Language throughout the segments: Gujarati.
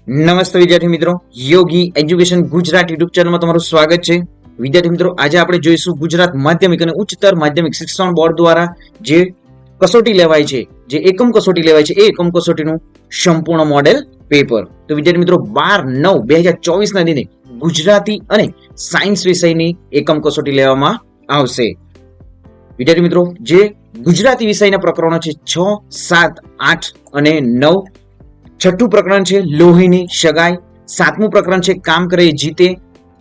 નમસ્તે વિદ્યાર્થી મિત્રો, યોગી એજ્યુકેશન ગુજરાત યુટ્યુબ ચેનલમાં તમારું સ્વાગત છે. વિદ્યાર્થી મિત્રો, આજે આપણે જોઈશું ગુજરાત માધ્યમિક અને ઉચ્ચતર માધ્યમિક શિક્ષણ બોર્ડ દ્વારા જે કસોટી લેવાય છે, જે એકમ કસોટી લેવાય છે, એ એકમ કસોટીનું સંપૂર્ણ મોડેલ પેપર. તો વિદ્યાર્થી મિત્રો, 12/9/2024 ના દિને ગુજરાતી અને સાયન્સ વિષયની એકમ કસોટી લેવામાં આવશે. વિદ્યાર્થી મિત્રો, જે ગુજરાતી વિષયના પ્રકરણો છે 6, 7, 8 અને 9. છઠ્ઠું પ્રકરણ છે લોહીની સગાઈ, સાતમું પ્રકરણ છે કામ કરે જીતે,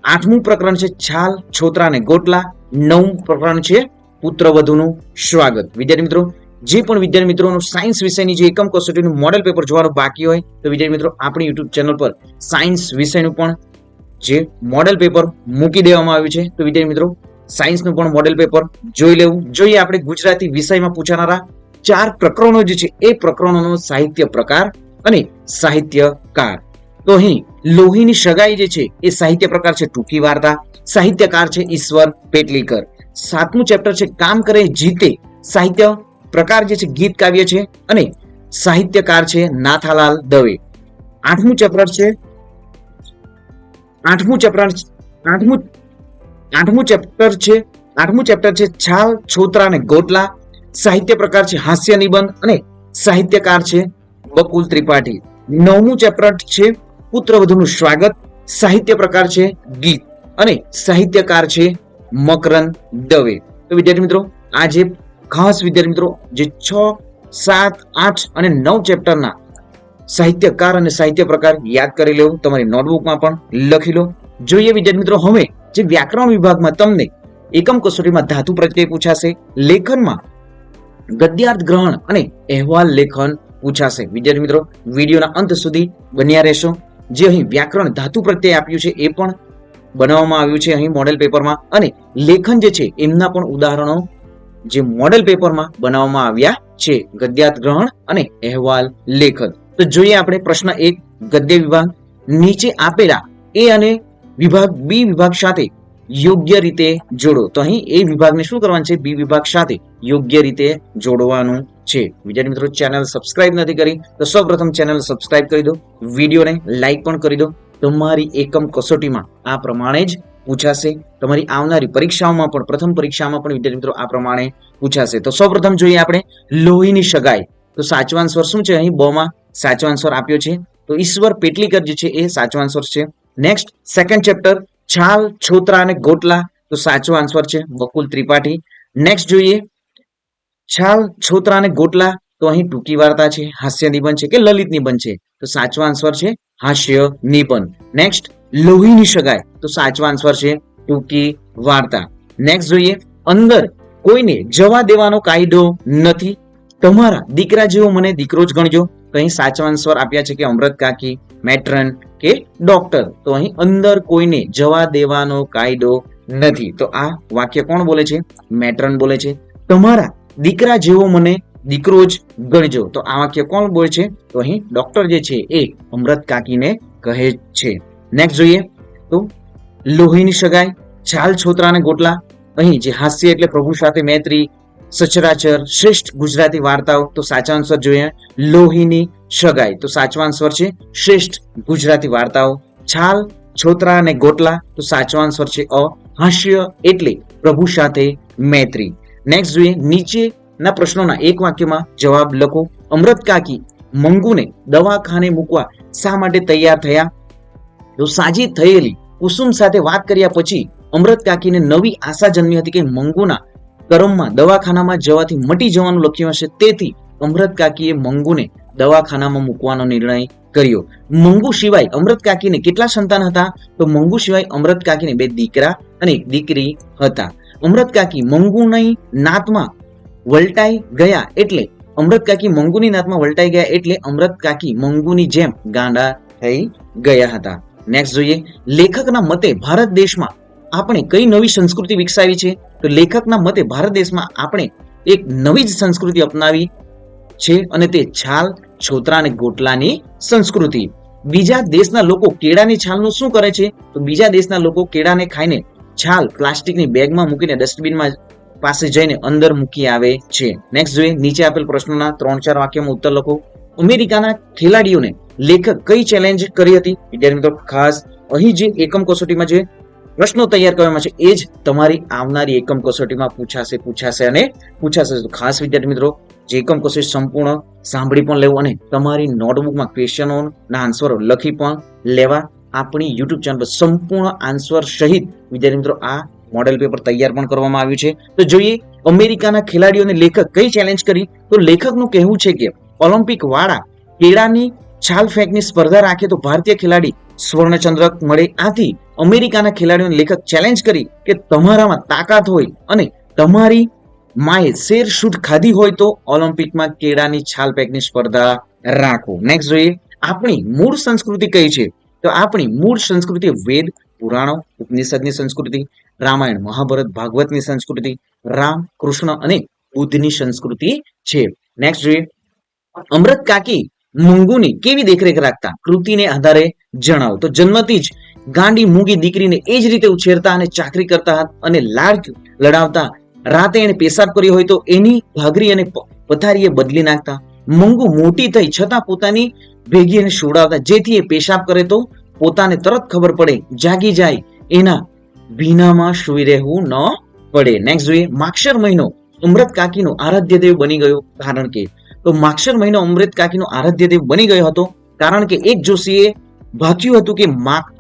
આઠમું પ્રકરણ છે છાલ છોતરા અને ગોટલા, નવમું પ્રકરણ છે પુત્રવધુનું સ્વાગત. વિદ્યાર્થી મિત્રો, જે પણ વિદ્યાર્થી મિત્રોનું સાયન્સ વિષયની જે એકમ કસોટીનું મોડેલ પેપર જોવાનું બાકી હોય તો વિદ્યાર્થી મિત્રો, આપણી યુટ્યુબ ચેનલ પર સાયન્સ વિષયનું પણ જે મોડેલ પેપર મૂકી દેવામાં આવ્યું છે. તો વિદ્યાર્થી મિત્રો, સાયન્સનું પણ મોડેલ પેપર જોઈ લેવું જોઈએ. આપણે ગુજરાતી વિષયમાં પૂછાનારા 4 પ્રકરણો જે છે એ પ્રકરણોનો સાહિત્ય પ્રકાર અને સાહિત્યકાર. તો અહીં લોહીની સગાઈ જે છે એ સાહિત્ય પ્રકાર છે ટૂંકી વાર્તા, સાહિત્યકાર છે ઈશ્વર પેટલીકર. સાતમું ચેપ્ટર છે કામ કરે જીતે, સાહિત્ય પ્રકાર જે છે ગીત કાવ્ય છે અને સાહિત્યકાર છે નાથાલાલ દવે. આઠમું ચેપ્ટર છે છાલ છોતરા અને ગોટલા, સાહિત્ય પ્રકાર છે હાસ્ય નિબંધ અને સાહિત્યકાર છે બકુલ ત્રિપાઠી. નવમું ચેપ્ટર છે પુત્રવધુનું સ્વાગત, સાહિત્ય પ્રકાર છે ગીત અને સાહિત્યકાર છે મકરંદ દવે. તો વિદ્યાર્થી મિત્રો, આ જે ખાસ વિદ્યાર્થી મિત્રો જે 6, 7, 8 અને 9 ચેપ્ટરના સાહિત્યકાર અને સાહિત્ય પ્રકાર યાદ કરી લેવું, તમારી નોટબુકમાં પણ લખી લો. જોઈએ વિદ્યાર્થી મિત્રો, હવે જે વ્યાકરણ વિભાગમાં તમને એકમ કસોટીમાં ધાતુ પ્રત્યય પૂછાશે, લેખનમાં ગદ્યાર્થ ગ્રહણ અને અહેવાલ લેખન પૂછાશે. વિદ્યાર્થી મિત્રો, વિડીયોના અંત સુધી બન્યા રહેશો. જે અહીં વ્યાકરણ ધાતુ પ્રત્યય આપ્યું છે એ પણ બનાવવામાં આવ્યું છે અહીં મોડેલ પેપરમાં, અને લેખન જે છે એમના પણ ઉદાહરણો જે મોડેલ પેપરમાં બનાવવામાં આવ્યા છે, ગદ્યાર્થ ગ્રહણ અને અહેવાલ લેખન. તો જોઈએ આપણે પ્રશ્ન 1, ગદ્ય વિભાગ. નીચે આપેલા એ અને વિભાગ બી વિભાગ સાથે યોગ્ય રીતે જોડો. તો અહીં એ વિભાગને શું કરવાનું છે, બી વિભાગ સાથે યોગ્ય રીતે જોડવાનું છે. વિદ્યાર્થી મિત્રો, ચેનલ સબસ્ક્રાઇબ નથી કરી તો સૌપ્રથમ ચેનલ સબસ્ક્રાઇબ કરી દો, વિડીયોને લાઈક પણ કરી દો. તમારી એકમ કસોટીમાં આ પ્રમાણે જ પૂછાશે. તમારી આવનારી પરીક્ષાઓમાં પણ, પ્રથમ પરીક્ષામાં પણ વિદ્યાર્થી મિત્રો આ પ્રમાણે પૂછાશે. તો સૌપ્રથમ જોઈએ આપણે લોહીની સગાઈ. તો સાચો આન્સર શું છે? અહીં બ માં સાચો આન્સર આપ્યો છે, તો ઈશ્વર પેટલીકર જે છે એ સાચો આન્સર છે. નેક્સ્ટ, સેકન્ડ ચેપ્ટર છાલ છોતરા અને ગોટલા, તો સાચો આન્સર છે બકુલ ત્રિપાઠી. નેક્સ્ટ જોઈએ છાલ છોતરા અને ગોટલા, તો અહીં ટૂંકી વાર્તા છે, હાસ્ય નિબંધ છે કે લલિત નિબંધ છે, તો સાચો આન્સર છે હાસ્ય નિબંધ. નેક્સ્ટ, લોહીની સગાઈ, તો સાચો આન્સર છે ટૂંકી વાર્તા. નેક્સ્ટ જોઈએ અંદર કોઈને જવા દેવાનો કાયદો નથી, તમારા દીકરા જેવો મને દીકરો જ ગણજો, તો અહીં સાચો આન્સર આપ્યા છે કે અમૃત કાકી, મેટ્રન કે ડોક્ટર. તો અહીં અંદર કોઈને જવા દેવાનો કાયદો નથી, તો આ વાક્ય કોણ બોલે છે? મેટ્રન બોલે છે. તમારા દીકરા જેવો મને દીકરો જ ગણજો, તો આ વાક્ય કોણ બોલે છે? તો અહીં ડોક્ટર જે છે એ અમૃત કાકીને કહે છે. નેક્સ્ટ જોઈએ તો લોહીની સગાઈ, છાલ છોતરા અને ગોટલા, અહીં જે હાસ્ય એટલે પ્રભુ સાથે મૈત્રી, સચરાચર, શ્રેષ્ઠ ગુજરાતી વાર્તાઓ, તો સાચો આન્સર જોઈએ લોહીની સગાઈ, તો સાચો આન્સર છે શ્રેષ્ઠ ગુજરાતી વાર્તાઓ. છાલ છોતરા અને ગોટલા, તો સાચો આન્સર છે અ, હાસ્ય એટલે પ્રભુ સાથે મૈત્રી. નેક્સ્ટ જોઈએ નીચેના પ્રશ્નોના એક વાક્યમાં જવાબ લખો. અમૃત કાકી મંગુને દવાખાને મૂકવા શા માટે તૈયાર થયા? તો સાજી થયેલી કુસુમ સાથે વાત કર્યા પછી અમૃત કાકીને નવી આશા જન્મી હતી કે મંગુના કરમમાં દવાખાનામાં જવાથી મટી જવાનું લખ્યું હશે, તેથી અમૃત કાકીએ મંગુને દવાખાનામાં મૂકવાનો નિર્ણય કર્યો. મંગુ સિવાય અમૃત કાકીને કેટલા સંતાન હતા? તો મંગુ સિવાય અમૃત કાકીને 2 દીકરા અને 1 દીકરી હતા. અમૃત કાકી મંગુની નાતમાં વલટાઈ ગયા એટલે અમૃત કાકી મંગુની નાતમાં વલટાઈ ગયા એટલે અમૃત કાકી મંગુની જેમ ગાંડા થઈ ગયા હતા. નેક્સ્ટ જોઈએ લેખકના મતે ભારત દેશમાં આપણે કઈ નવી સંસ્કૃતિ વિકસાવી છે? તો લેખકના મતે ભારત દેશમાં આપણે એક નવી જ સંસ્કૃતિ અપનાવી છે અને તે છાલ છોતરા અને ગોટલાની સંસ્કૃતિ. બીજા દેશના લોકો કેળાની છાલનું શું કરે છે? તો બીજા દેશના લોકો કેળાને ખાઈને છાલ પ્લાસ્ટિકની બેગમાં મૂકીને ડસ્ટબિનમાં પાસે જઈને અંદર મૂકી આવે છે. નેક્સ્ટ જોઈએ નીચે આપેલ પ્રશ્નોના 3-4 વાક્યમાં ઉત્તર લખો. અમેરિકાના ખેલાડીઓને લેખક કઈ ચેલેન્જ કરી હતી? વિદ્યાર્થી મિત્રો ખાસ અહીં જે એકમ કસોટીમાં જે પ્રશ્નો તૈયાર કરવામાં છે એ જ તમારી આવનારી એકમ કસોટીમાં પૂછાશે તો ખાસ વિદ્યાર્થી મિત્રો જે એકમ કસોટી સંપૂર્ણ સાંભળી પણ લેવું અને તમારી નોટબુકમાં ક્વેશ્ચનોના આન્સરો લખી પણ લેવા. આપણી યુટ્યુબ ચેનલ પર સંપૂર્ણ આન્સર સહિત વિદ્યાર્થી મિત્રો આ મોડેલ પેપર તૈયાર પણ કરવામાં આવ્યું છે. તો જોઈએ અમેરિકાના ખેલાડીઓને લેખક કઈ ચેલેન્જ કરી? તો લેખકનું કહેવું છે કે ઓલિમ્પિક વાળા કેળાની છાલ ફેંકની સ્પર્ધા રાખે તો ભારતીય ખેલાડી સ્વર્ણચંદ્રક મળે. આથી અમેરિકાના ખેલાડીઓને લેખક ચેલેન્જ કરી કે તમારામાં તાકાત હોય અને તમારી માએ શેર શૂટ ખાધી હોય તો ઓલિમ્પિકમાં કેળાની છાલ ફેંકની સ્પર્ધા રાખો. નેક્સ્ટ જોઈએ આપણી મૂળ સંસ્કૃતિ કઈ છે? તો આપણી મૂળ સંસ્કૃતિ વેદ, પુરાણો, ઉપનિષદની સંસ્કૃતિ, રામાયણ, મહાભારત, ભાગવતની સંસ્કૃતિ, રામ, કૃષ્ણ અને બુદ્ધની સંસ્કૃતિ છે. નેક્સ્ટ જોઈએ અમૃત કાકી મંગુની કેવી દેખરેખ રાખતા? કૃતિને આધારે જણાવો. તો જન્મથી જ ગાંડી મૂંગી દીકરીને એ જ રીતે ઉછેરતા અને ચાકરી કરતા અને લાડ લડાવતા. રાતે એને પેશાબ કર્યો હોય તો એની ભાગરી અને પથારીએ બદલી નાખતા. મંગુ મોટી થઈ છતાં પોતાની ભેગી એને સુવડાવતા, જેથી એ પેશાબ કરે તો પોતાને તરત ખબર પડે, જાગી જાય, એના ભીનામાં સૂઈ રહેવું ન પડે. નેક્સ્ટ જોઈએ માક્ષર મહિનો અમૃત કાકીનો આરાધ્ય દેવ બની ગયો કારણ કે? તો માક્ષર મહિનો અમૃત કાકીનો આરાધ્ય દેવ બની ગયો હતો કારણ કે એક જોશીએ ભાક્યું હતું કે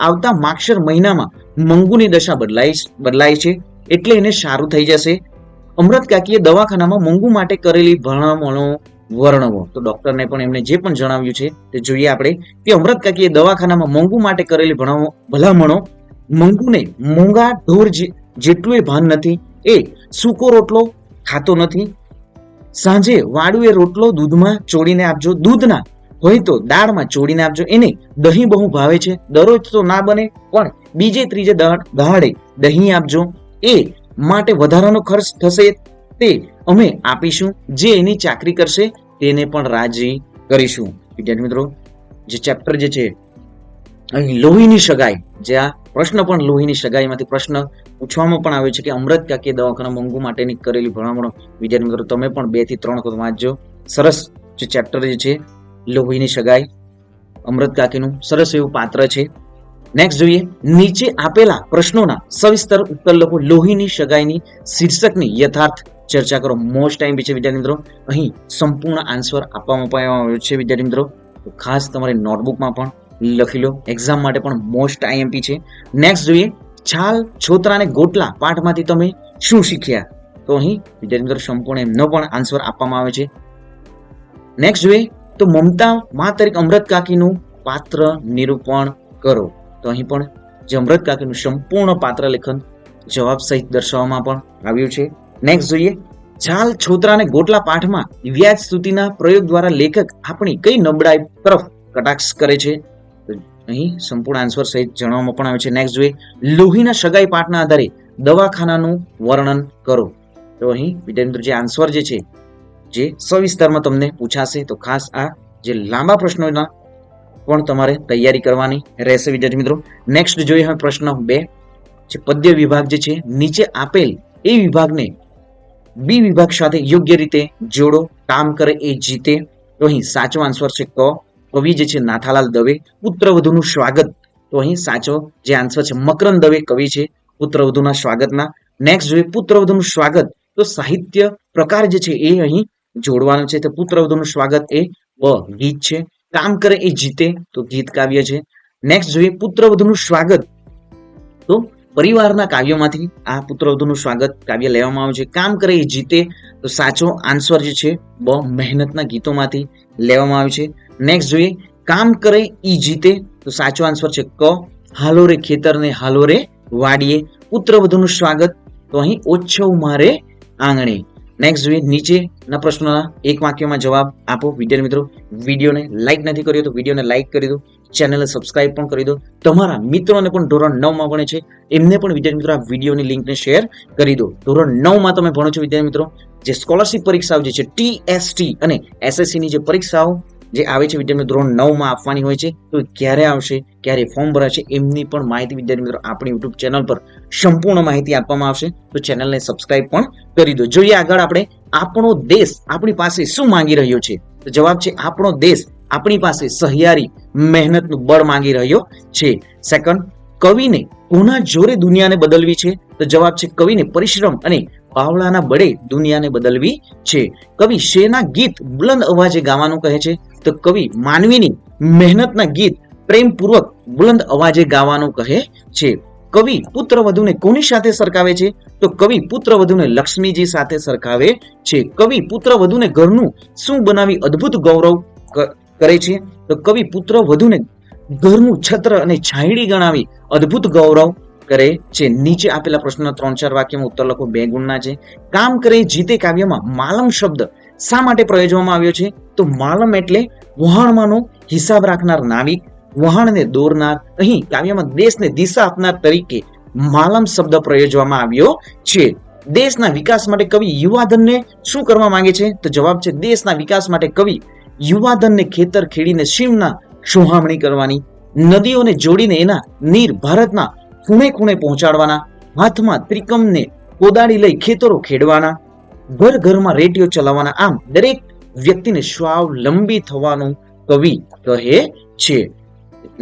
આવતા માક્ષર મહિનામાં મંગુની દશા બદલાય છે એટલે એને સારું થઈ જશે. અમૃત કાકીએ દવાખાનામાં મંગુ માટે કરેલી ભલામણો વર્ણવો. તો ડોક્ટરને પણ એમણે જે પણ જણાવ્યું છે તે જોઈએ આપણે કે અમૃત કાકીએ દવાખાનામાં મંગુ માટે કરેલી ભલામણો. મંગુને મૂંગા ઢોર જેટલું ભાન નથી, એ સૂકો રોટલો ખાતો નથી. સાંજે વાડુએ રોટલો દૂધમાં ચોળીને આપજો, દૂધના હોય તો દાળમાં ચોળીને આપજો. એને દહીં બહુ ભાવે છે, દરરોજ તો ના બને પણ બીજે ત્રીજે દહાડે દહીં આપજો. એ માટે વધારાનો ખર્ચ થશે તે અમે આપીશું, જે એની ચાકરી કરશે તેને પણ રાજી કરીશું. વિદ્યાર્થી મિત્રો જે ચેપ્ટર જે છે અહીં લોહીની સગાઈ, જે આ પ્રશ્ન પણ લોહીની સગાઈમાંથી પ્રશ્ન પૂછવામાં પણ આવ્યો છે કે અમૃત કાકીએ દવાખાના મંગુ માટેની કરેલી ભલામણો. વિદ્યાર્થી મિત્રો તમે પણ 2 થી 3 વખત વાંચજો. સરસ જે ચેપ્ટર જે છે લોહીની સગાઈ, અમૃત કાકીનું સરસ એવું પાત્ર છે. નેક્સ્ટ જોઈએ નીચે આપેલા પ્રશ્નોના સવિસ્તર ઉત્તર લખો. લોહીની સગાઈની શીર્ષકની યથાર્થ ચર્ચા કરો. મોસ્ટ ટાઈમ છે વિદ્યાર્થી મિત્રો, અહીં સંપૂર્ણ આન્સર આપવામાં આવ્યો છે વિદ્યાર્થી મિત્રો. તો ખાસ તમારી નોટબુકમાં પણ લખી લો, એક્ઝામ માટે પણ મોસ્ટ આઈએમપી છે. નેક્સ્ટ જોઈએ છાલ, છોતરા અને ગોટલા પાઠમાંથી તમે શું શીખ્યા? તો અહીં વિદ્યાર્થી મિત્રો સંપૂર્ણ એમનો પણ આન્સર આપવામાં આવે છે. નેક્સ્ટ જોઈએ તો મમતા મા તરીકે અમૃત કાકીનું પાત્ર નિરૂપણ કરો. તો અહીં પણ જે અમૃત કાકીનું સંપૂર્ણ પાત્ર લેખન જવાબ સહિત દર્શાવવામાં પણ આવ્યું છે. નેક્સ્ટ જોઈએ છાલ, છોતરા અને ગોટલા પાઠમાં વ્યાજ સ્તુતિના પ્રયોગ દ્વારા લેખક આપણી કઈ નબળાઈ તરફ કટાક્ષ કરે છે? અહીં સંપૂર્ણ આન્સર સહિત જણાવવામાં પણ આવે છે. નેક્સ્ટ જોઈએ લોહીના સગાઈ પાઠના આધારે દવાખાનાનું વર્ણન કરો. તો અહીં વિદ્યાર્થી મિત્રો જે આન્સર જે છે જે સવિસ્તારમાં તમને પૂછાશે. તો ખાસ આ જે લાંબા પ્રશ્નોના પણ તમારે તૈયારી કરવાની રહેશે વિદ્યાર્થી મિત્રો. નેક્સ્ટ જોઈએ હવે પ્રશ્ન 2 જે પદ્ય વિભાગ જે છે નીચે આપેલ એ વિભાગને બી વિભાગ સાથે યોગ્ય રીતે જોડો. કામ કરે એ જીતે. તો અહીં સાચો આન્સર છે ક. કવિ જે છે નાથાલાલ દવે. પુત્રવધુનું સ્વાગત, તો અહીં સાચો જે આન્સર છે મકરંદ દવે કવિ છે પુત્રવધુના સ્વાગતના. નેક્સ્ટ જોઈએ પુત્રવધુનું સ્વાગત, તો સાહિત્ય પ્રકાર જે છે એ અહીં જોડવાનું છે. તો પુત્રવધુનું સ્વાગત એ ગીત છે. કામ કરે એ જીતે, તો ગીત કાવ્ય છે. નેક્સ્ટ જોઈએ પુત્રવધુનું સ્વાગત, તો પરિવારના કાવ્યોમાંથી આ પુત્રવધુનું સ્વાગત કાવ્ય લેવામાં આવ્યું છે. કામ કરે એ જીતે, તો સાચો આન્સર જે છે મહેનતના ગીતોમાંથી લેવામાં આવ્યું છે. નેક્સ્ટ જોઈએ કામ કરે ઈ જીતે, તો સાચો આન્સર છે ક. હાલો રે ખેતરને હાલો રે વાડીએ. પુત્રવધુનું સ્વાગત, તો અહીં ઓછવ મારે આંગણે. નેક્સ્ટ જોઈએ નીચેના પ્રશ્નોના એક વાક્યમાં જવાબ આપો. વિદ્યાર્થી મિત્રો વિડીયોને લાઈક નથી કર્યો તો વિડીયોને લાઈક કરી દો, ચેનલને સબસ્ક્રાઇબ પણ કરી દો. તમારા મિત્રોને પણ ધોરણ 9માં ભણે છે એમને પણ વિદ્યાર્થી મિત્રો આ વિડીયોની લિંકને શેર કરી દો. ધોરણ 9માં તમે ભણો છો વિદ્યાર્થી મિત્રો, જે સ્કોલરશિપ પરીક્ષાઓ જે છે TST અને SSC ની જે પરીક્ષાઓ જે આવે છે વિદ્યાર્થી મિત્રો ધોરણ 9માં આપવાની હોય છે, તો ક્યારે આવશે, ક્યારે ફોર્મ ભરાશે, એમની પણ માહિતી વિદ્યાર્થી મિત્રો આપણી યુટ્યુબ ચેનલ પર સંપૂર્ણ માહિતી આપવામાં આવશે. તો ચેનલને સબસ્ક્રાઇબ પણ કરી દો. જોઈએ આગળ આપણે આપણો દેશ આપણી પાસે શું માંગી રહ્યો છે. તો જવાબ છે આપણો દેશ આપણી પાસે સહિયારી મહેનતનું બળ માંગી રહ્યો છે. સેકન્ડ, કવિને કોના જોરે દુનિયાને બદલવી છે? તો જવાબ છે કવિને પરિશ્રમ અને પાવલાના બળે દુનિયાને બદલવી છે. કવિ શેના ગીત બુલંદ અવાજે ગાવાનું કહે છે? તો કવિ માનવીની મહેનતના ગીત પ્રેમપૂર્વક બુલંદ અવાજે ગાવાનું કહે છે. કવિ પુત્રવધુને કોની સાથે સરખાવે છે? તો કવિ પુત્રવધુને લક્ષ્મીજી સાથે સરખાવે છે. કવિ પુત્રવધુને ઘરનું શું બનાવી અદ્ભુત ગૌરવ કરે છે? તો કવિ પુત્રવધુને ઘરનું છત્ર અને છાંયડી ગણાવી અદ્ભુત ગૌરવ કરે છે. નીચે આપેલા પ્રશ્નના 3-4 વાક્યમાં ઉત્તર લખો. 2 ગુણના છે. કામ કરે જીતે કાવ્યમાં માલમ શબ્દ શા માટે પ્રયોજવામાં આવ્યો છે? તો માલમ એટલે વહાણમાંનો હિસાબ રાખનાર નાવિક, વહાણને દોરનાર. અહીં કાવ્યમાં દેશને દિશા આપનાર તરીકે માલમ શબ્દ પ્રયોજવામાં આવ્યો છે. દેશના વિકાસ માટે કવિ યુવાધનને શું કરવા માંગે છે? તો જવાબ છે દેશના વિકાસ માટે કવિ યુવાધનને ખેતર ખેડીને શિવના સોહામણી કરવાની, નદીઓને જોડીને એના નીર ભારતના ખૂણે ખૂણે પહોંચાડવાના, હાથમાં ત્રિકમને કોદાળી લઈ ખેતરો ખેડવાના, ઘર ઘરમાં રેડિયો ચલાવવાના. આમ દરેક વ્યક્તિને સ્વાવલંબી થવાનું કવિ કહે છે.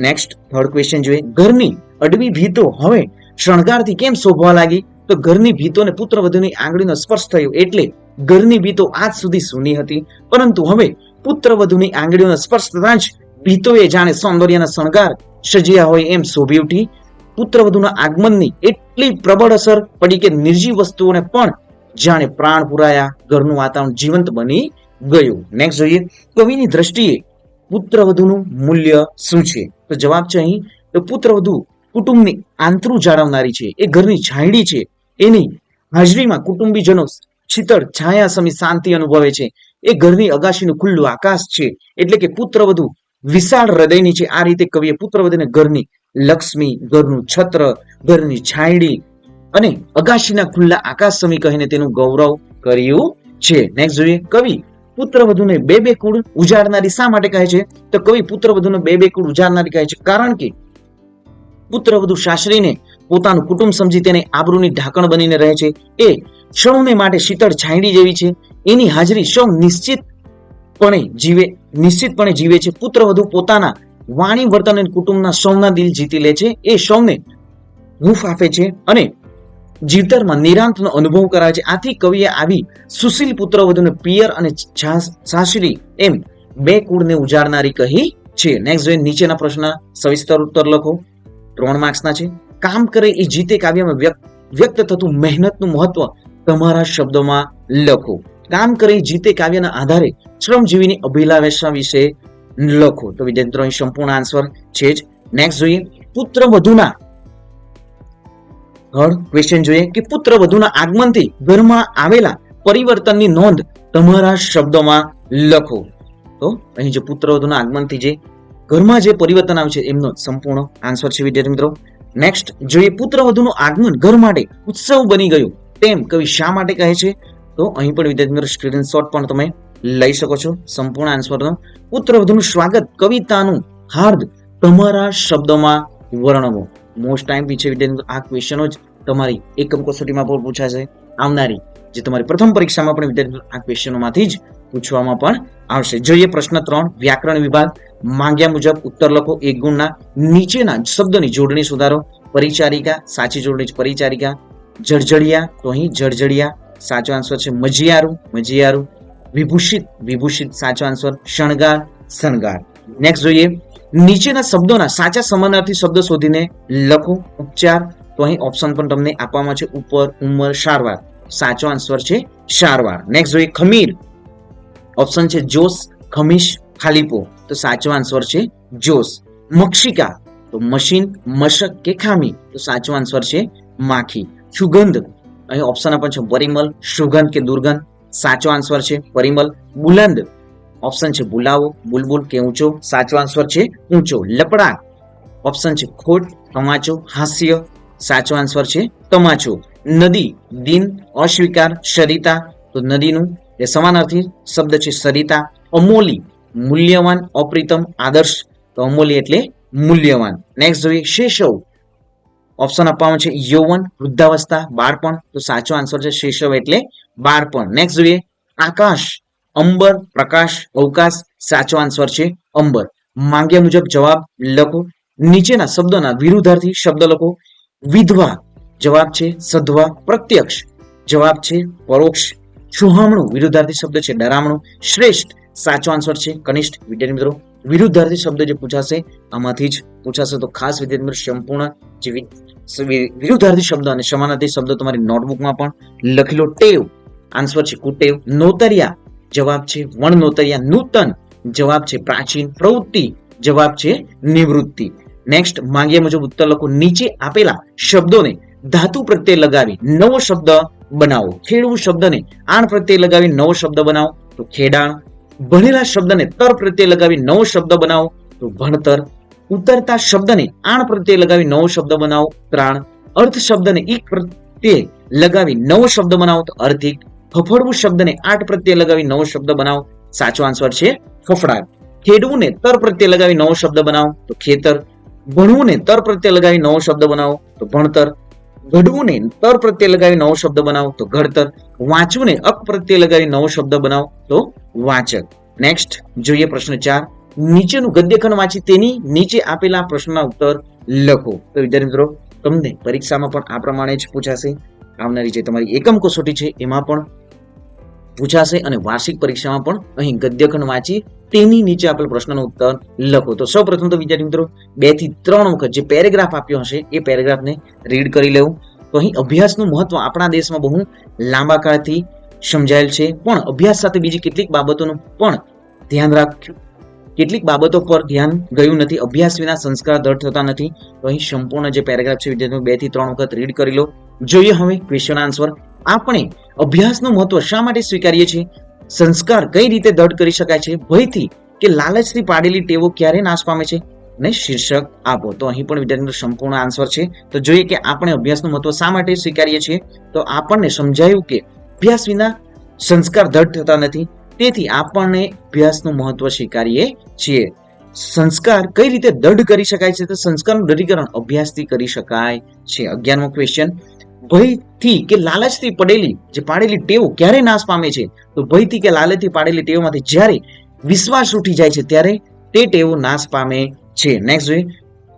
નેક્સ્ટ થર્ડ ક્વેશ્ચન જોઈએ. ઘરની અડવી ભીતો હવે શણગારથી કેમ શોભવા લાગી? તો ઘરની ભીતોને પુત્રવધુની આંગળીનો સ્પર્શ થયો એટલે ઘરની ભીતો આજ સુધી સૂની હતી, પરંતુ હવે પુત્રવધુની આંગળીઓનો સ્પર્શ થતાં જ ભીતોએ જાણે સૌંદર્યના શણગાર સજ્યા હોય એમ શોભી ઉઠી. પુત્રવધુના આગમનની એટલી પ્રબળ અસર પડી કે નિર્જીવ વસ્તુઓને પણ જાણે પ્રાણ પુરાયા, ઘરનું વાતાવરણ જીવંત બની ગયું. નેક્સ્ટ જોઈએ. કવિની દ્રષ્ટિએ પુત્રવધુનું મૂલ્ય શું છે? તો જવાબ છે અહીં તો પુત્રવધુ કુટુંબની આંતરું જાળવનારી છે, એ ઘરની છાંયડી છે. એની હાજરીમાં કુટુંબીજનો શીતળ છાયા સમી શાંતિ અનુભવે છે. એ ઘરની અગાશીનું ખુલ્લું આકાશ છે, એટલે કે પુત્રવધુ વિશાળ હૃદયની છે. આ રીતે કવિએ પુત્રવધુને ઘરની લક્ષ્મી, ઘરનું છત્ર, ઘરની છાંયડી અને અગાશીના ખુલ્લા આકાશ સમી કહીને તેનું ગૌરવ કર્યું છે. નેક્સ્ટ જોઈએ. કવિ પુત્રવધુને બે કુળ ઉજાડનારી શા માટે કહે છે? તો કવિ પુત્રવધુને બે કુળ ઉજાડનારી કહે છે કારણ કે પુત્રવધુ સાસરીને પોતાનું કુટુંબ સમજી તેને આબરૂની ઢાંકણ બનીને રહે છે. એ સૌને માટે શીતળ છાંયડી જેવી છે. એની હાજરી સૌ નિશ્ચિતપણે જીવે છે. પુત્રવધુ પોતાના વાણી વર્તન અને કુટુંબના સૌના દિલ જીતી લે છે. એ સૌને હૂંફ આપે છે અને જીવતરમાં નિરાંતનો અનુભવ કરાવે છે. આથી કવિએ આવી સુશીલ પુત્રવધુને પિયર અને સાસરી એમ બે કુળને ઉજાડનારી કહી છે. નેક્સ્ટ જોઈએ. નીચેના પ્રશ્ન સવિસ્તર ઉત્તર લખો. 3 માર્ક્સના છે. કામ કરે એ જીતે કાવ્યમાં વ્યક્ત થતું મહેનતનું મહત્વ તમારા શબ્દોમાં લખો. કામ કરે એ જીતે કાવ્યના આધારે શ્રમજીવીની અભિલાષા વિશે લખો. તો વિદ્યાર્થીઓ અહીં સંપૂર્ણ આન્સર છે જ. નેક્સ્ટ જોઈએ. પુત્રવધુના થર્ડ ક્વેશ્ચન જોઈએ કે પુત્રવધુના આગમનથી ઘરમાં આવેલા પરિવર્તનની નોંધ તમારા શબ્દોમાં લખો. તો અહીં જે પુત્રવધુના આગમનથી જે ઘરમાં જે પરિવર્તન આવે છે એમનો સંપૂર્ણ આન્સર છે વિદ્યાર્થી મિત્રો. નેક્સ્ટ જોઈએ. પુત્રવધુનું આગમન ઘર માટે ઉત્સવ બની ગયું તેમ કવિ શા માટે કહે છે? તો અહીં પણ વિદ્યાર્થી મિત્રો સ્ક્રીનશોટ પણ તમે લઈ શકો છો સંપૂર્ણ આન્સરનો. પુત્રવધુનું સ્વાગત કવિતાનું હાર્દ તમારા શબ્દોમાં વર્ણવો. મોસ્ટ ટાઈમ છે વિદ્યાર્થી આ ક્વેશ્ચનો જ તમારી એકમ કસોટીમાં પણ પૂછાશે. આવનારી જે તમારી પ્રથમ પરીક્ષામાં પણ વિદ્યાર્થી આ ક્વેશ્ચનોમાંથી જ પૂછવામાં પણ આવશે. જોઈએ પ્રશ્ન 3. વ્યાકરણ વિભાગ માંગ્યા મુજબ ઉત્તર લખો 1 ગુણના. નીચેના શબ્દોની જોડણી સુધારો. પરિચારિકા સાચી જોડણી છે પરિચારિકા. જળજળિયા તો અહીં જળજળિયા સાચો આન્સર છે. મજિયારું. વિભૂષિત સાચો આન્સર. શણગાર શણગાર. નેક્સ્ટ જોઈએ. નીચેના શબ્દોના સાચા સમાનાર્થી શબ્દ શોધીને લખો. ઉપચાર તો અહીં ઓપ્શન પણ તમને આપવામાં છે ઉપર, ઉંમર, સારવાર. સાચો આન્સર છે સારવાર. નેક્સ્ટ જોઈએ. ખમીર ઓપ્શન છે જોશ, ખમીશ, ખાલીપો. તો સાચો આન્સર છે જોશ. મક્ષિકા તો મશીન, મશક કે ખામી. તો સાચો આન્સર છે માખી. સુગંધ અહીં ઓપ્શન આપણ છે પરિમલ, સુગંધ કે દુર્ગંધ. સાચો આન્સર છે પરિમલ. બુલંદ ઓપ્શન છે બુલાવો, બુલબુલ કે ઊંચો. સાચો આન્સર છે ઊંચો. લપડાક ઓપ્શન છે ખોટ, તમાચો, હાસ્ય. સાચો આન્સર છે તમાચો. નદી, દિન, અસ્વીકાર, સરિતા. તો નદીનું એ સમાનાર્થી શબ્દ છે સરિતા. અમોલી મૂલ્યવાન, અપ્રિતમ, આદર્શ. તો અમોલી એટલે મૂલ્યવાન. નેક્સ્ટ જોઈએ. શેષવ ઓપ્શન આપવામાં છે યૌવન, વૃદ્ધાવસ્થા, બાળપણ. તો સાચો આન્સર છે શેષવ એટલે બાળપણ. નેક્સ્ટ જોઈએ. આકાશ, અંબર, પ્રકાશ, અવકાશ. સાચો આન્સર છે અંબર. માંગ્યા મુજબ જવાબ લખો. નીચેના શબ્દોના વિરુદ્ધાર્થી શબ્દ લખો. વિધવા જવાબ છે સધવા. પ્રત્યક્ષ જવાબ છે પરોક્ષ. સુહામણું વિરુદ્ધાર્થી શબ્દ છે ડરામણું. શ્રેષ્ઠ સાચો આન્સર છે કનિષ્ઠ. વિદ્યાર્થી મિત્રો વિરુદ્ધાર્થી શબ્દ જે પૂછાશે આમાંથી જ પૂછાશે, તો ખાસ વિદ્યાર્થી મિત્રો સંપૂર્ણ જે વિરુદ્ધાર્થી શબ્દ અને સમાનાર્થી શબ્દ તમારી નોટબુકમાં પણ લખી લો. ટેવ આન્સર છે કુટેવ. નોતરિયા જવાબ છે વણ નોતરિયા. નૂતન જવાબ છે પ્રાચીન. પ્રવૃત્તિ જવાબ છે નિવૃત્તિ. નેક્સ્ટ માંગ્યા મુજબ ઉત્તર લખો. નીચે આપેલા શબ્દોને ધાતુ પ્રત્યય લગાવી નવો શબ્દ બનાવો. ખેડવું શબ્દને આણ પ્રત્યય લગાવી નવો શબ્દ બનાવો, તો ખેડાણ. ભણેલા શબ્દને તર પ્રત્યય લગાવી નવો શબ્દ બનાવો, તો ભણતર. ઉતરતા શબ્દને આણ પ્રત્યય લગાવી નવો શબ્દ બનાવો, ત્રાણ. અર્થ શબ્દને ઈક પ્રત્યય લગાવી નવો શબ્દ બનાવો, તો અર્થિક. ફફડવું શબ્દને આઠ પ્રત્યય લગાવી નવો શબ્દ બનાવો, સાચો આન્સર છે ફફડાટ. ખેડવું ને તર પ્રત્યય લગાવી નવો શબ્દ બનાવો, તો ખેતર. ભણવું ને તર પ્રત્યય લગાવી નવો શબ્દ બનાવો, તો ભણતર. ઘડવું ને તર પ્રત્યય લગાવી નવો શબ્દ બનાવો, તો ઘડતર. વાંચવું ને અક પ્રત્યય લગાવી નવો શબ્દ બનાવો, તો વાચક. નેક્સ્ટ જોઈએ પ્રશ્ન 4. નીચેનું ગદ્યખંડ વાંચી તેની નીચે આપેલા પ્રશ્નના ઉત્તર લખો. તો વિદ્યાર્થી મિત્રો તમને પરીક્ષામાં પણ આ પ્રમાણે જ પૂછાશે. આવનારી જે તમારી એકમ કસોટી છે એમાં પણ પૂછાશે અને વાર્ષિક પરીક્ષામાં પણ અહીં ગદ્યખંડ વાંચી તેની નીચે આપેલ પ્રશ્નનો ઉત્તર લખો. તો સૌપ્રથમ તો વિદ્યાર્થી મિત્રો 2 થી 3 વખત જે પેરેગ્રાફ આપ્યો હશે એ પેરેગ્રાફને રીડ કરી લેવું. તો અહીં અભ્યાસનું મહત્વ આપણા દેશમાં બહુ લાંબા કાળથી સમજાયેલ છે, પણ અભ્યાસ સાથે બીજી કેટલીક બાબતોનું પણ ધ્યાન રાખ્યું. કેટલીક બાબતો પર ધ્યાન ગયું નથી. અભ્યાસ વિના સંસ્કાર દ્રઢ થતા નથી. તો અહીં સંપૂર્ણ જે પેરેગ્રાફ છે વિદ્યાર્થીઓ 2 થી 3 વખત રીડ કરી લો. જોઈએ હવે ક્વેશ્ચન આન્સર. આપણે અભ્યાસનું મહત્વ શા માટે સ્વીકારીએ છીએ? સંસ્કાર કઈ રીતે દ્રઢ કરી શકાય છે? ભયથી કે લાલચથી પાડેલી ટેવો ક્યારે નાશ પામે છે? અને શીર્ષક આપો. તો અહીં પણ વિદ્યાર્થીઓ સંપૂર્ણ આન્સર છે. તો જોઈએ કે આપણે અભ્યાસનું મહત્વ શા માટે સ્વીકારીએ છીએ. તો આપણને સમજાયું કે અભ્યાસ વિના સંસ્કાર દ્રઢ થતા નથી, તેથી આપણને અભ્યાસનું મહત્વ સ્વીકારીએ છીએ. સંસ્કાર કઈ રીતે દ્રઢ કરી શકાય છે? તો સંસ્કારનું દૃઢીકરણ અભ્યાસથી કરી શકાય છે. 11મો ક્વેશ્ચન. ભયથી કે લાલચથી પાડેલી ટેવો ક્યારે નાશ પામે છે? તો ભયથી કે લાલચથી પાડેલી ટેવોમાંથી જ્યારે વિશ્વાસ ઉઠી જાય છે ત્યારે તે ટેવો નાશ પામે છે. નેક્સ્ટ જોઈએ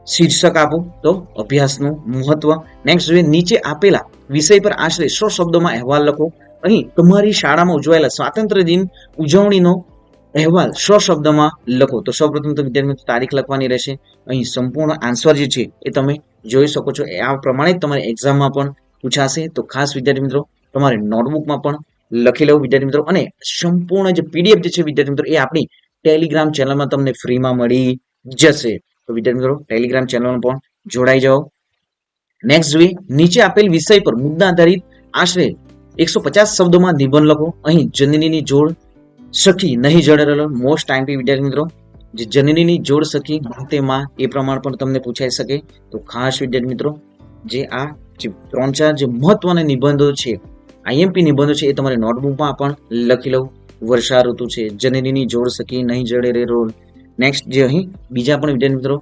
શીર્ષક આપો. તો અભ્યાસનું મહત્વ. નેક્સ્ટ જોઈએ નીચે આપેલા વિષય પર આશરે 100 શબ્દોમાં અહેવાલ લખો. અહીં તમારી શાળામાં ઉજવાયેલા સ્વાતંત્ર્ય દિન ઉજવણીનો અહેવાલ 100 શબ્દમાં લખો. તો સૌપ્રથમ તો વિદ્યાર્થીઓ તારીખ લખવાની રહેશે. અહીં સંપૂર્ણ આન્સર જે છે એ તમે જોઈ શકો છો. આ પ્રમાણે જ તમારી એક્ઝામમાં પણ પૂછાશે. તો ખાસ વિદ્યાર્થી મિત્રો તમારે નોટબુકમાં પણ લખી લેવું વિદ્યાર્થી મિત્રો. અને સંપૂર્ણ જે પીડીએફ જે છે વિદ્યાર્થી મિત્રો એ આપણી ટેલિગ્રામ ચેનલમાં તમને ફ્રીમાં મળી જશે. તો વિદ્યાર્થી મિત્રો ટેલિગ્રામ ચેનલમાં પણ જોડાઈ જાઓ. નેક્સ્ટ જોઈએ નીચે આપેલ વિષય પર મુદ્દા આધારિત આશરે 150 શબ્દોમાં નિબંધ લખો. અહીં જનનીની જોડ સખી નહીં જડેલો મોસ્ટ ટાઈમ વિદ્યાર્થી મિત્રો જે જનનીની જોડ સખી તેમાં એ પ્રમાણ પણ તમને પૂછાઈ શકે. તો ખાસ વિદ્યાર્થી મિત્રો જે આ જે 3-4 જે મહત્વના નિબંધો છે આઈએમપી નિબંધો છે એ તમારે નોટબુકમાં પણ લખી લઉં. વર્ષા ઋતુ છે, જનનીની જોડ સખી નહીં જડે રે રોલ. નેક્સ્ટ જે અહીં બીજા પણ વિદ્યાર્થી મિત્રો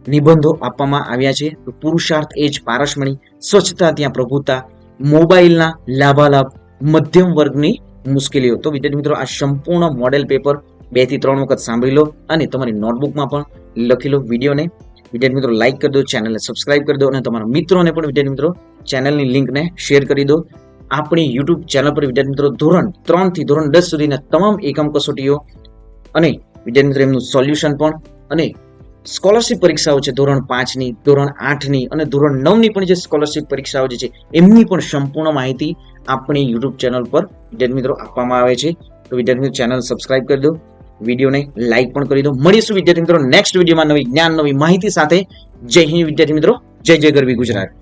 નિબંધો આપવામાં આવ્યા છે. તો પુરુષાર્થ એ જ પારસમણી, સ્વચ્છતા ત્યાં પ્રભુતા, મોબાઈલના લાભાલાભ, મધ્યમ વર્ગની મુશ્કેલીઓ. તો વિદ્યાર્થી મિત્રો આ સંપૂર્ણ મોડેલ પેપર 2 થી 3 વખત સાંભળી લો અને તમારી નોટબુકમાં પણ લખી લો. વિડીયોને વિદ્યાર્થી મિત્રો લાઈક કરી દો, ચેનલને સબસ્ક્રાઇબ કરી દો અને તમારા મિત્રોને પણ વિદ્યાર્થી મિત્રો ચેનલની લિંકને શેર કરી દો. આપણી યુટ્યુબ ચેનલ પર વિદ્યાર્થી મિત્રો ધોરણ 3 થી ધોરણ 10 સુધીના તમામ એકમ કસોટીઓ અને વિદ્યાર્થી મિત્રો એમનું સોલ્યુશન પણ અને સ્કોલરશિપ પરીક્ષાઓ છે ધોરણ 5 ની, ધોરણ 8 ની અને ધોરણ 9 ની પણ જે સ્કોલરશિપ પરીક્ષાઓ જે છે એમની પણ સંપૂર્ણ માહિતી આપણી યુટ્યુબ ચેનલ પર વિદ્યાર્થી મિત્રો આપવામાં આવે છે. તો વિદ્યાર્થી મિત્રો ચેનલ સબસ્ક્રાઇબ કરી દો, વિડીયોને લાઈક પણ કરી દો. મળીશું વિદ્યાર્થી મિત્રો નેક્સ્ટ વિડીયોમાં નવી જ્ઞાન નવી માહિતી સાથે. જય હિન્દ વિદ્યાર્થી મિત્રો, જય જય ગરવી ગુજરાત.